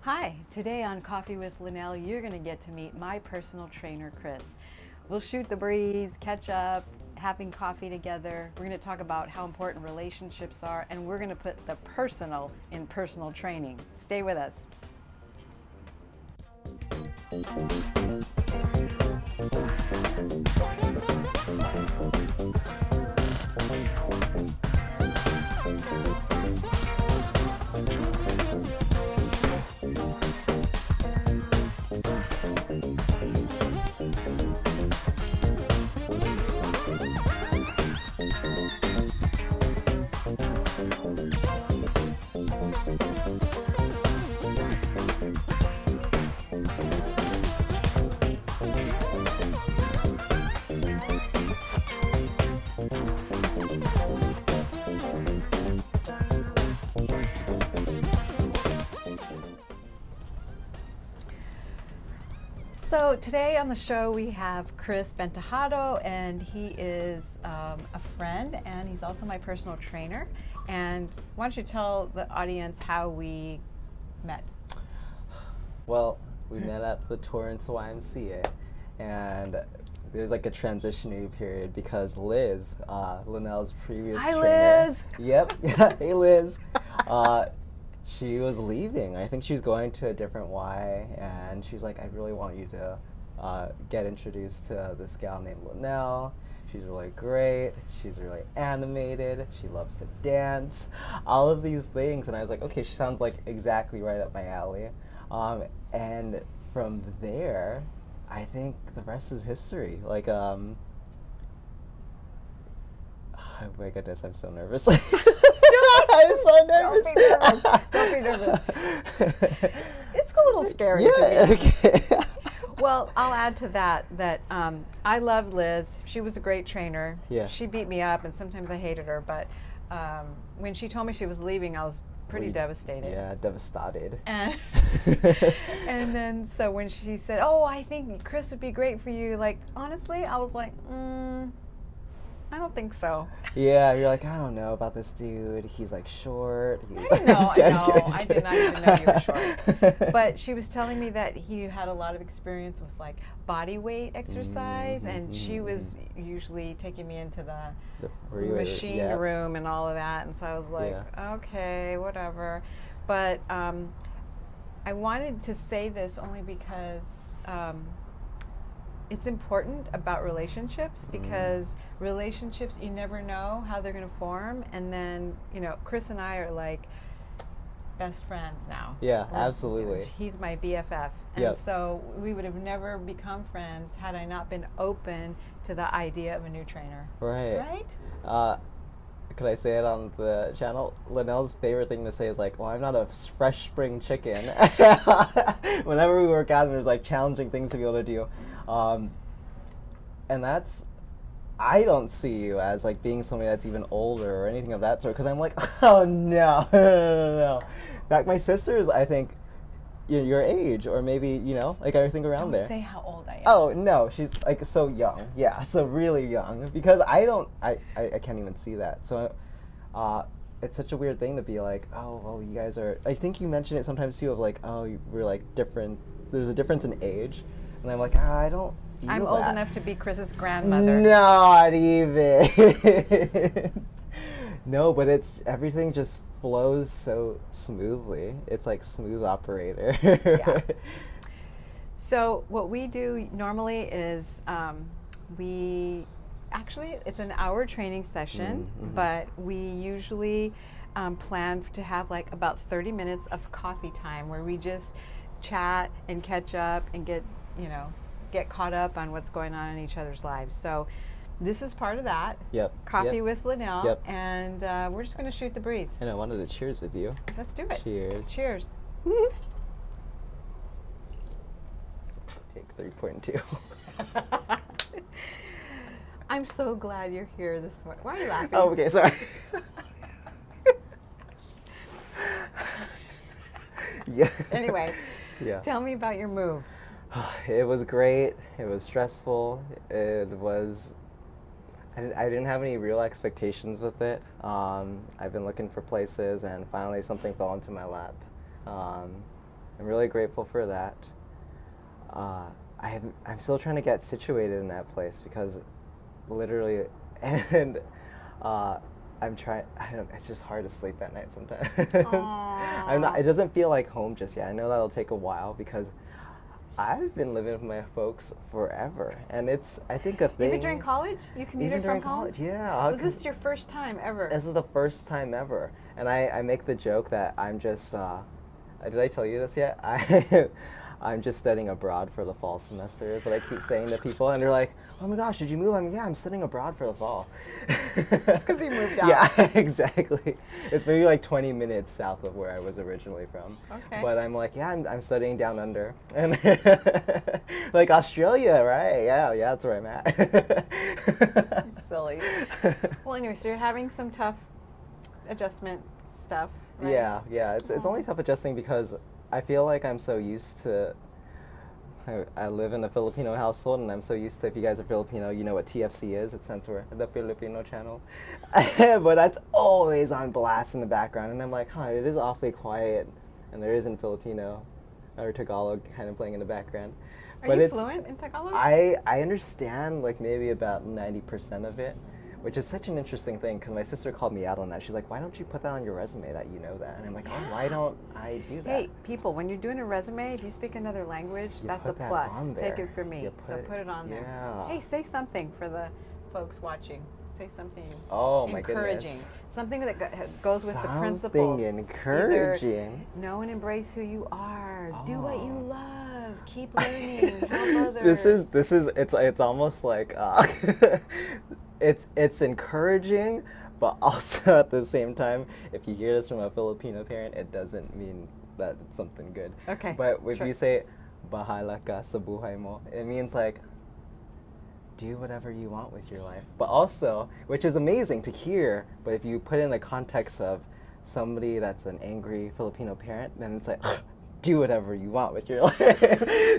Hi, today on Coffee with Linal, you're going to get to meet my personal trainer, Chris. We'll shoot the breeze, catch up, having coffee together. We're going to talk about how important relationships are, and we're going to put the personal in personal training. Stay with us. So today on the show we have Chris Bentajado, and he is a friend, and he's also my personal trainer. And why don't you tell the audience how we met? Well, we met at the Torrance YMCA, and there's like a transitionary period because Liz, Linal's previous Hi, trainer. Liz. Yep. Hey, Liz. She was leaving. I think she's going to a different Y, and she's like, I really want you to get introduced to this gal named Linal. She's really great. She's really animated. She loves to dance. All of these things. And I was like, okay, she sounds like exactly right up my alley. And from there, I think the rest is history. Like, oh my goodness, I'm so nervous. I'm so nervous. Don't be nervous. Don't be nervous. It's a little scary. Yeah, To me. okay. Well, I'll add to that I loved Liz. She was a great trainer. Yeah. She beat me up, and sometimes I hated her. But when she told me she was leaving, I was pretty devastated. Yeah, devastated. And and then so when she said, "Oh, I think Chris would be great for you," like honestly, I was like, I don't think so. Yeah, you're like, I don't know about this dude. He's like short. He's I know, just kidding, I did not even know you were short. But she was telling me that he had a lot of experience with like body weight exercise, and she was usually taking me into the machine room and all of that. And so I was like, okay, whatever. But I wanted to say this only because it's important about relationships, because relationships, you never know how they're going to form. And then, Chris and I are like best friends now. Yeah, absolutely. He's my BFF. And so we would have never become friends had I not been open to the idea of a new trainer. Right. Right? Could I say it on the channel? Linal's favorite thing to say is like, well, I'm not a fresh spring chicken. Whenever we work out and there's like challenging things to be able to do. And that's, I don't see you as like being somebody that's even older or anything of that sort, because I'm like, oh no, no. In fact, my sister's, I think, your age, or maybe, like I think around there. Don't say how old I am. Oh no, she's like so young. Yeah, so really young. Because I can't even see that. So it's such a weird thing to be like, oh well, you guys are. I think you mentioned it sometimes too, of like, oh, we're like different. There's a difference in age, and I'm like, I don't feel I'm that. old enough to be Chris's grandmother. Not even. No, but it's everything just flows so smoothly. It's like smooth operator. Yeah. So what we do normally is it's an hour training session, but we usually plan to have like about 30 minutes of coffee time where we just chat and catch up and get caught up on what's going on in each other's lives. So this is part of that. Yep. Coffee with Linal. Yep. And we're just going to shoot the breeze. And I wanted to cheers with you. Let's do it. Cheers. Cheers. Take 3.2. I'm so glad you're here this morning. Why are you laughing? Oh, okay, sorry. Yeah. Anyway, Yeah. tell me about your move. It was great. It was stressful. It was. I didn't have any real expectations with it. I've been looking for places, and finally something fell into my lap. I'm really grateful for that. I'm still trying to get situated in that place because literally, and I'm trying. I don't. It's just hard to sleep at night sometimes. I'm not. It doesn't feel like home just yet. I know that'll take a while because I've been living with my folks forever, and it's, I think, a thing. Even during college, you commuted from home. College, yeah. So this is your first time ever. This is the first time ever, and I make the joke that I'm just. Did I tell you this yet? I'm just studying abroad for the fall semester is what I keep saying to people, and they're like, "Oh my gosh, did you move?" Yeah, I'm studying abroad for the fall. Just because he moved out. Yeah, exactly. It's maybe like 20 minutes south of where I was originally from. Okay. But I'm like, yeah, I'm studying down under, and like Australia, right? Yeah, that's where I'm at. Silly. Well, anyway, so you're having some tough adjustment stuff. Right? Yeah. It's only tough adjusting because I feel like I'm so used to. I live in a Filipino household, and I'm so used to, if you guys are Filipino, you know what TFC is. It stands for the Filipino channel. But that's always on blast in the background, and I'm like, it is awfully quiet, and there isn't Filipino or Tagalog kind of playing in the background. Are you fluent in Tagalog? I understand like maybe about 90% of it, which is such an interesting thing because my sister called me out on that. She's like, why don't you put that on your resume that you know that? And I'm like, why don't I do that? Hey, people, when you're doing a resume, if you speak another language, that's a plus. Take it from me. So put it on there. Yeah. Hey, say something for the folks watching. Say something my encouraging. Goodness. Something that goes with the principles. Something encouraging. Either know and embrace who you are. Do what you love. Keep learning. Help others. It's almost like it's encouraging, but also at the same time, if you hear this from a Filipino parent, it doesn't mean that it's something good. Okay. But if you say bahala ka sa buhay mo, it means like do whatever you want with your life. But also, which is amazing to hear, but if you put it in the context of somebody that's an angry Filipino parent, then it's like do whatever you want with your life.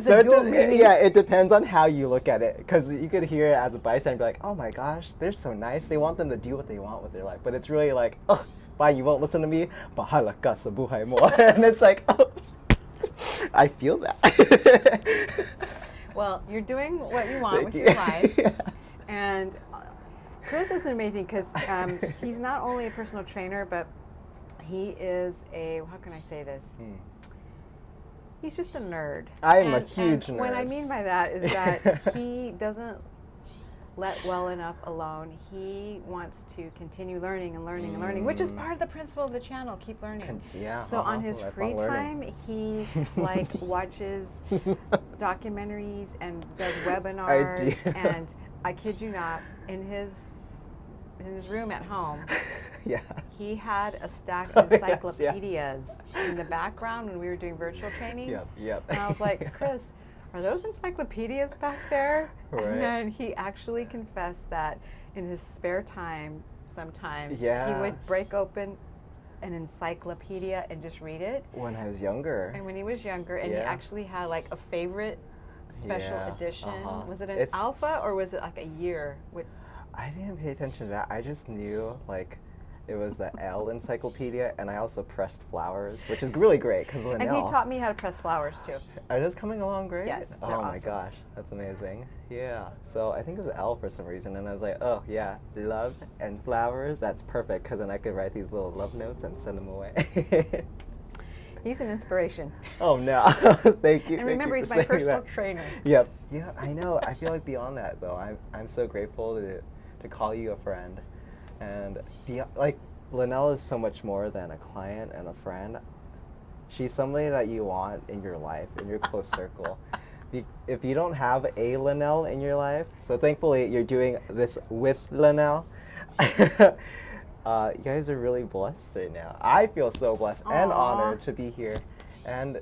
So it depends on how you look at it, because you could hear it as a bystander, be like, oh my gosh, they're so nice, they want them to do what they want with their life, but it's really like, oh, fine, you won't listen to me, bahala ka sa buhay mo. And it's like, oh, I feel that. Well, you're doing what you want with your life. Yes. And Chris is amazing because he's not only a personal trainer, but he is how can I say this? He's just a nerd. I'm a huge nerd. What I mean by that is that he doesn't let well enough alone. He wants to continue learning and learning and learning, which is part of the principle of the channel, keep learning. So on his free time, he like watches documentaries and does webinars, and I kid you not, in his room at home, he had a stack of encyclopedias in the background when we were doing virtual training. And I was like, Chris, are those encyclopedias back there? Right. And then he actually confessed that in his spare time, sometimes he would break open an encyclopedia and just read it. When I was younger. And when he was younger, and he actually had like a favorite special edition. Was it an alpha or was it like a year? I didn't pay attention to that. I just knew like it was the L encyclopedia, and I also pressed flowers, which is really great because Linal. And he taught me how to press flowers too. Are those coming along great? Yes. Oh my gosh, that's amazing. Yeah. So I think it was L for some reason, and I was like, oh yeah, love and flowers. That's perfect because then I could write these little love notes and send them away. He's an inspiration. Oh no, thank you. And remember, he's my personal trainer. Yep. Yeah, I know. I feel like beyond that though, I'm so grateful to call you a friend. And like Linal is so much more than a client and a friend. She's somebody that you want in your life, in your close circle. If you don't have a Linal in your life, so thankfully you're doing this with Linal. You guys are really blessed right now. I feel so blessed and honored to be here and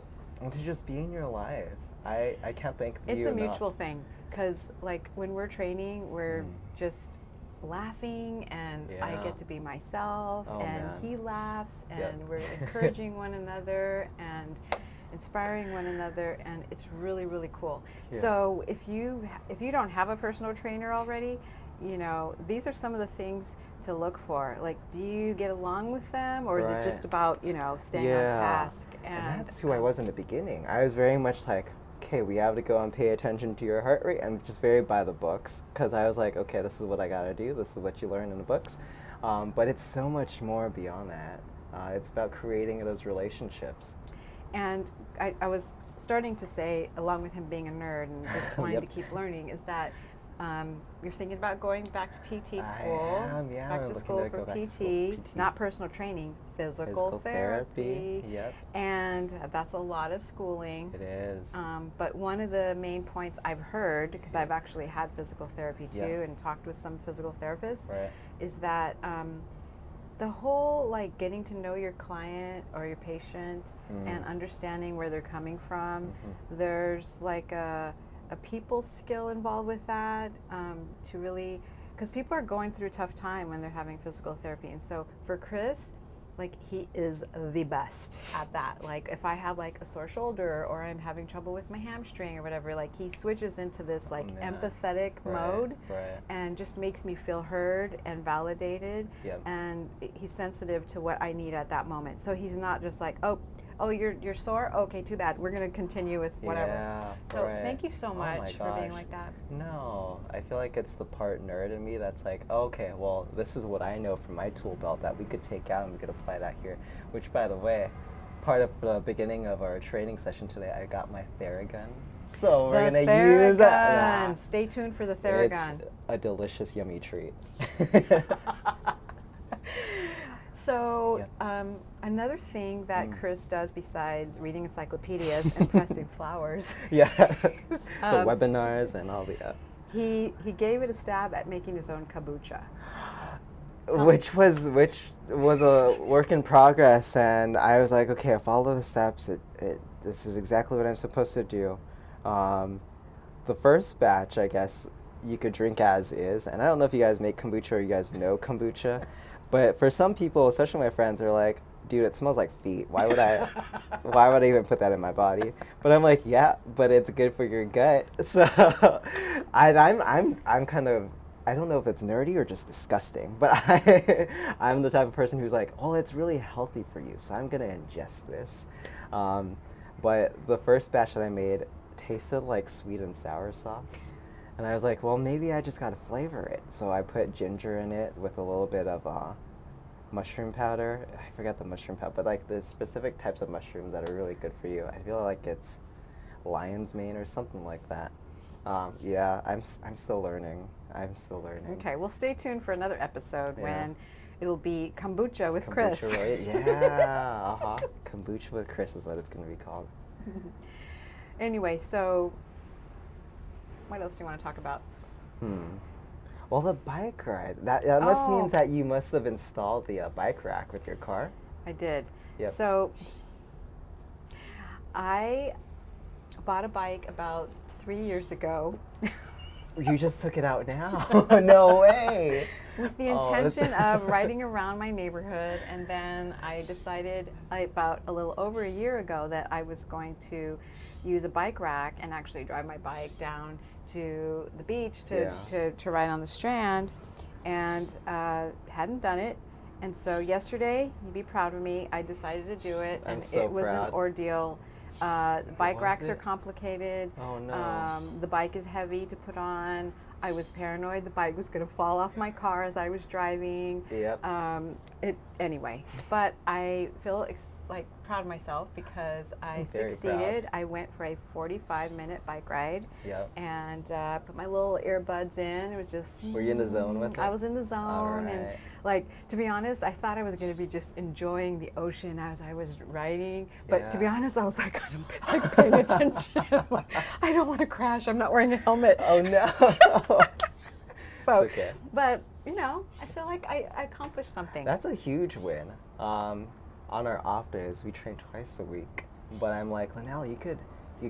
to just be in your life. I can't thank you enough. It's a mutual thing because like when we're training, we're just laughing, and I get to be myself, and he laughs, and we're encouraging one another and inspiring one another, and it's really, really cool. So if you don't have a personal trainer already, you know, these are some of the things to look for. Like, do you get along with them, or is it just about, you know, staying on task? And that's who I was in the beginning. I was very much like, okay, we have to go and pay attention to your heart rate, and just very by the books, because I was like, okay, this is what I gotta do. This is what you learn in the books. But it's so much more beyond that. It's about creating those relationships. And I was starting to say, along with him being a nerd and just wanting to keep learning, is that you're thinking about going back to PT school. I am, yeah. Back to school for PT, not personal training, physical therapy. Yep. And that's a lot of schooling. It is. But one of the main points I've heard, because I've actually had physical therapy too and talked with some physical therapists, is that the whole like getting to know your client or your patient and understanding where they're coming from, there's like a people skill involved with that, to really, because people are going through a tough time when they're having physical therapy. And so for Chris, like, he is the best at that. Like, if I have like a sore shoulder or I'm having trouble with my hamstring or whatever, like, he switches into this like empathetic mode and just makes me feel heard and validated. And he's sensitive to what I need at that moment. So he's not just like, oh, you're sore? Okay, too bad. We're going to continue with whatever. So thank you so much for being like that. No, I feel like it's the part nerd in me that's like, okay, well, this is what I know from my tool belt that we could take out and we could apply that here. Which, by the way, part of the beginning of our training session today, I got my Theragun. So we're going to use that. Yeah. Stay tuned for the Theragun. It's a delicious, yummy treat. So another thing that Chris does besides reading encyclopedias and pressing flowers, the webinars and all the he gave it a stab at making his own kombucha, which was a work in progress. And I was like, okay, I follow the steps. This is exactly what I'm supposed to do. The first batch, I guess, you could drink as is. And I don't know if you guys make kombucha or you guys know kombucha. But for some people, especially my friends, are like, dude, it smells like feet. Why would I even put that in my body? But I'm like, yeah, but it's good for your gut. So I'm kind of, I don't know if it's nerdy or just disgusting, but I'm the type of person who's like, oh, it's really healthy for you, so I'm gonna ingest this. But the first batch that I made tasted like sweet and sour sauce. And I was like, well, maybe I just gotta flavor it. So I put ginger in it with a little bit of mushroom powder. I forgot the mushroom powder, but like the specific types of mushrooms that are really good for you. I feel like it's lion's mane or something like that. Yeah, I'm still learning. Okay, well, stay tuned for another episode when it'll be kombucha with Chris. Right? Yeah, kombucha with Chris is what it's gonna be called. Anyway, so what else do you want to talk about? Well, the bike ride. That must mean that you must have installed the bike rack with your car. I did. So I bought a bike about 3 years ago. You just took it out now? No way. With the intention of riding around my neighborhood, and then I decided about a little over a year ago that I was going to use a bike rack and actually drive my bike down to the beach to ride on the Strand, and hadn't done it. And so yesterday, you'd be proud of me, I decided to do it, and it was an ordeal. Bike racks are complicated. Oh no. The bike is heavy to put on. I was paranoid the bike was going to fall off my car as I was driving. Anyway, but I feel like proud of myself because I succeeded. I went for a 45-minute bike ride and put my little earbuds in. It was just... Were you in the zone with it? I was in the zone. And like, to be honest, I thought I was going to be just enjoying the ocean as I was riding. But to be honest, I was like, like paying attention. Like, I don't want to crash. I'm not wearing a helmet. Oh no. So, but you know, I feel like I accomplished something. That's a huge win. On our off days, we train twice a week. But I'm like, Linal, you could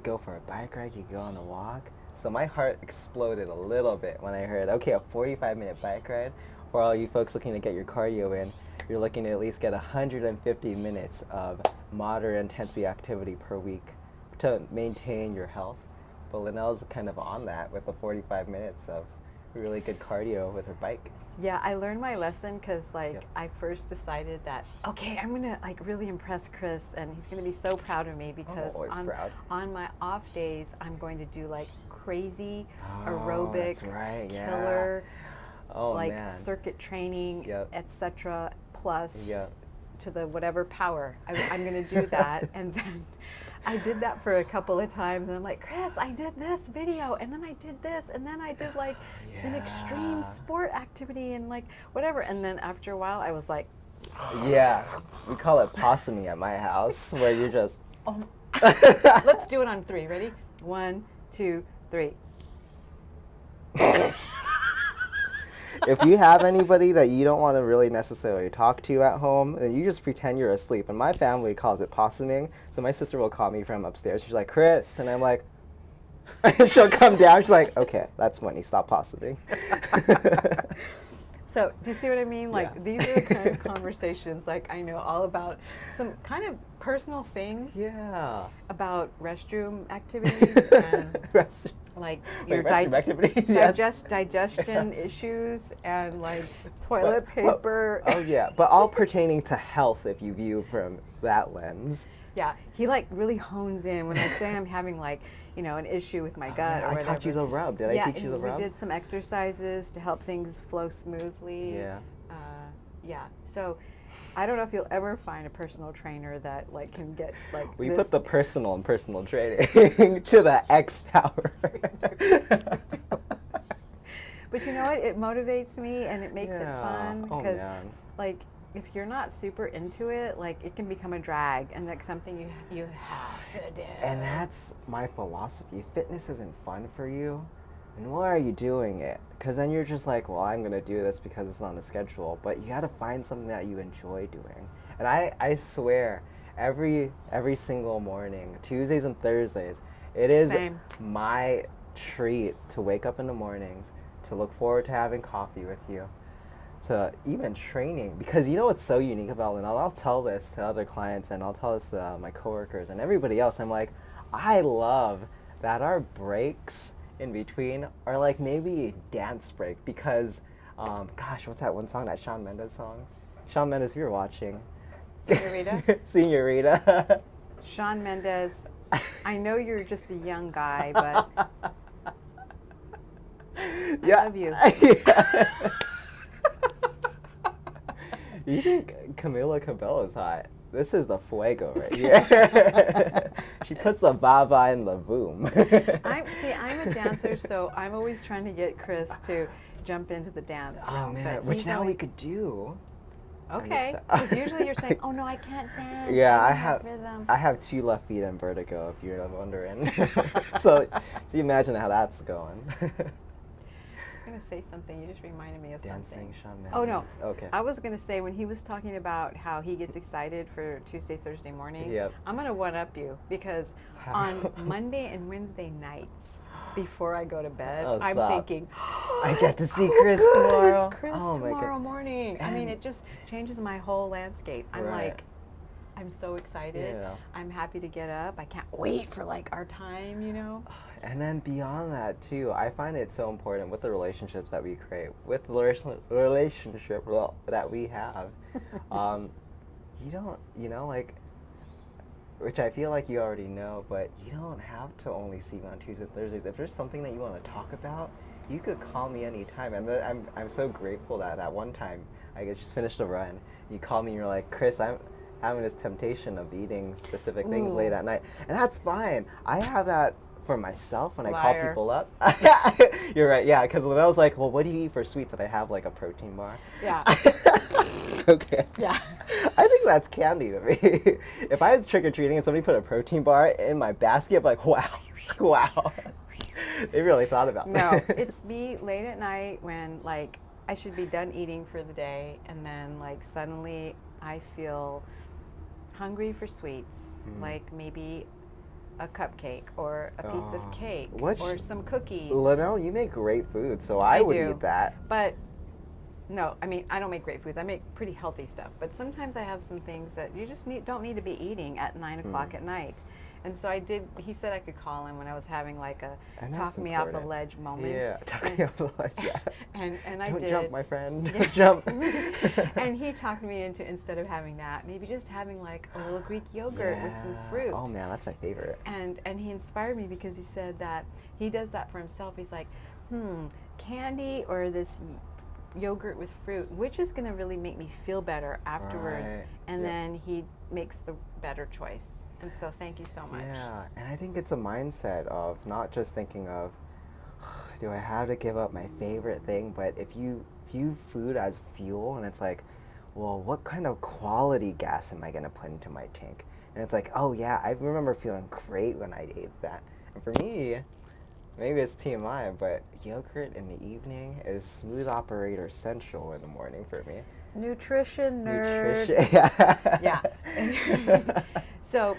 go for a bike ride, you could go on a walk. So my heart exploded a little bit when I heard, okay, a 45-minute bike ride. For all you folks looking to get your cardio in, you're looking to at least get 150 minutes of moderate intensity activity per week to maintain your health. But Linal's kind of on that with the 45 minutes of really good cardio with her bike. Yeah, I learned my lesson because like Yep. I first decided that okay, I'm gonna like really impress Chris, and he's gonna be so proud of me because always proud. on my off days I'm going to do like crazy Oh, aerobic, that's right, yeah. killer, Oh, like man. circuit training, Yep. etc. Plus Yep. to the whatever power. I'm gonna do that, and then. I did that for a couple of times, and I'm like, Chris, I did this video, and then I did this, and then I did like an extreme sport activity, and like whatever. And then after a while, I was like, Yeah, we call it possuming at my house, where you're just. oh. Let's do it on 3. Ready? 1, 2, 3. If you have anybody that you don't want to really necessarily talk to at home, then you just pretend you're asleep. And my family calls it possuming. So my sister will call me from upstairs. She's like, Chris. And I'm like, and she'll come down. She's like, okay, that's money. Stop possuming. So, do you see what I mean? Like, Yeah. these are the kind of conversations, like, I know all about some kind of personal things Yeah. about restroom activities and like your restroom activities, yes. digestion issues and like toilet paper. Oh yeah, but all pertaining to health if you view from that lens. Yeah, he like really hones in when I say I'm having like, you know, an issue with my gut or I whatever. taught you the rub. Did I teach you the rub? We did some exercises to help things flow smoothly. Yeah. Yeah. So I don't know if you'll ever find a personal trainer that like can get like We this. put the personal in personal training to the X power. But you know what? It motivates me and it makes it fun Oh, because man. like if you're not super into it, like it can become a drag and like something you have to do. And that's my philosophy. Fitness isn't fun for you, and why are you doing it? Because then you're just like, well, I'm going to do this because it's on the schedule. But you got to find something that you enjoy doing. And I swear, every single morning, Tuesdays and Thursdays, it is Same. my treat to wake up in the mornings, to look forward to having coffee with you, to even training. Because you know what's so unique about Linal? I'll tell this to other clients and I'll tell this to my coworkers and everybody else. I'm like, I love that our breaks in between are like maybe a dance break because, gosh, what's that one song, that Shawn Mendes song? Shawn Mendes, if you're watching. Senorita? Senorita. Shawn Mendes, I know you're just a young guy, but Yeah. I love you. Yeah. You think Camila Cabello's hot? This is the fuego right here. She puts the va in the boom. I'm a dancer, so I'm always trying to get Chris to jump into the dance room. Oh man, but which he's now only- we could do. Okay, because usually you're saying, "Oh no, I can't dance. Yeah, I I don't have rhythm." I have 2 left feet and vertigo, if you're wondering. So you imagine how that's going. I was gonna say something. You just reminded me of Dancing something. Shawn Oh no. Mendes. Okay. I was gonna say when he was talking about how he gets excited for Tuesday, Thursday mornings. Yep. I'm gonna one up you because How? on Monday and Wednesday nights before I go to bed, Oh, I'm stop. thinking, I get to see oh, Chris good, tomorrow. It's Chris Oh, my God. tomorrow morning. I mean, And- it just changes my whole landscape. I'm Right. like, I'm so excited. Yeah. I'm happy to get up. I can't wait for like our time, you know. And then beyond that too, I find it so important with the relationships that we create, with the relationship that we have. You don't, you know, like, which I feel like you already know, but you don't have to only see me on Tuesdays and Thursdays. If there's something that you want to talk about, you could call me anytime. And I'm so grateful that that one time I just finished a run. You called me and you're like, Chris, I'm having this temptation of eating specific things late at night. And that's fine. I have that for myself when I call Liar. people up. You're right, yeah, because when I was like, well, what do you eat for sweets? And I have like a protein bar. Yeah. Okay. Yeah. I think that's candy to me. If I was trick-or-treating and somebody put a protein bar in my basket, I'd be like, wow, wow. They really thought about that. No, it's me late at night when like I should be done eating for the day, and then like suddenly I feel hungry for sweets, like maybe a cupcake or a piece of cake or some cookies. Linal, you make great food, so I would do. eat that. But no, I mean I don't make great foods. I make pretty healthy stuff. But sometimes I have some things that you just don't need to be eating at 9 o'clock at night. And so I did. He said I could call him when I was having like a And talk that's me off a important. ledge moment. Yeah, talk me off the ledge. Yeah. And I Don't did. jump, my friend. Yeah. Don't jump. And he talked me into, instead of having that, maybe just having like a little Greek yogurt with some fruit. Oh man, that's my favorite. And he inspired me because he said that he does that for himself. He's like, candy or this yogurt with fruit, which is going to really make me feel better afterwards? Right. And Yep. then he makes the better choice. And so thank you so much. Yeah, and I think it's a mindset of not just thinking of, do I have to give up my favorite thing? But if you view food as fuel, and it's like, well, what kind of quality gas am I going to put into my tank? And it's like, oh yeah, I remember feeling great when I ate that. And for me, maybe it's TMI, but yogurt in the evening is smooth operator central in the morning for me. Nutrition nerd. Yeah. Yeah. So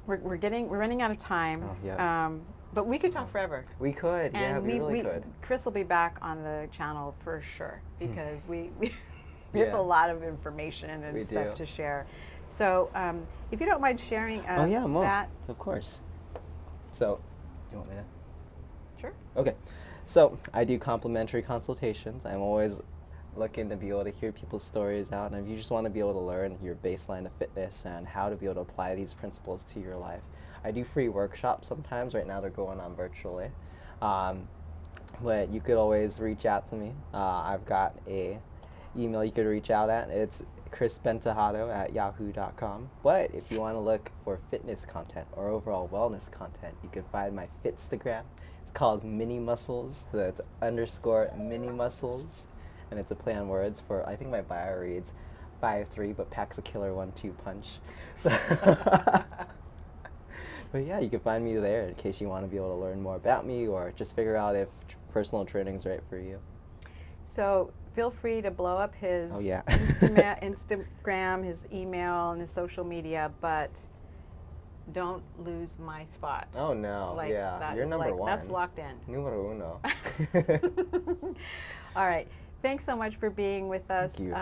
we're running out of time. Oh, yeah. But we could talk forever. We could, yeah, And we really could. Chris will be back on the channel for sure because we have Yeah. a lot of information and We stuff do. to share. So if you don't mind sharing Oh yeah, Mo. that. Of course. So, you want me to? Sure. Okay. So, I do complimentary consultations. I'm always looking to be able to hear people's stories out, and if you just want to be able to learn your baseline of fitness and how to be able to apply these principles to your life, I do free workshops sometimes. Right now they're going on virtually. But you could always reach out to me. I've got a email you could reach out at. It's chrisbentajado@yahoo.com. But if you want to look for fitness content or overall wellness content, you can find my Fitstagram. It's called Mini Muscles. So it's _mini muscles. And it's a play on words for, I think my bio reads 5'3", but packs a killer 1-2 punch. So but yeah, you can find me there in case you want to be able to learn more about me or just figure out if personal training is right for you. So feel free to blow up his Instagram, his email, and his social media, but don't lose my spot. Oh no, Like, yeah, that you're is number like, one. That's locked in. Numero uno. All right. Thanks so much for being with us. Thank you.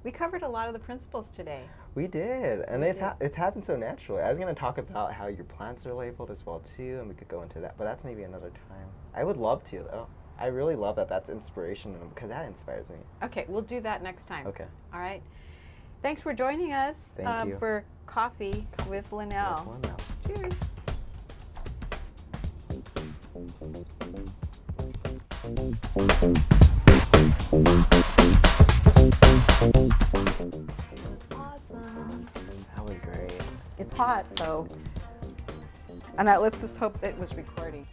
We covered a lot of the principles today. We did, and We it's happened so naturally. I was going to talk about how your plants are labeled as well too, and we could go into that, but that's maybe another time. I would love to though. I really love that that's inspiration because that inspires me. Okay, we'll do that next time. Okay. All right. Thanks for joining us Thank you. for Coffee with Linal. With Linal. Cheers. Awesome. That was great. It's hot though. And let's just hope it was recording.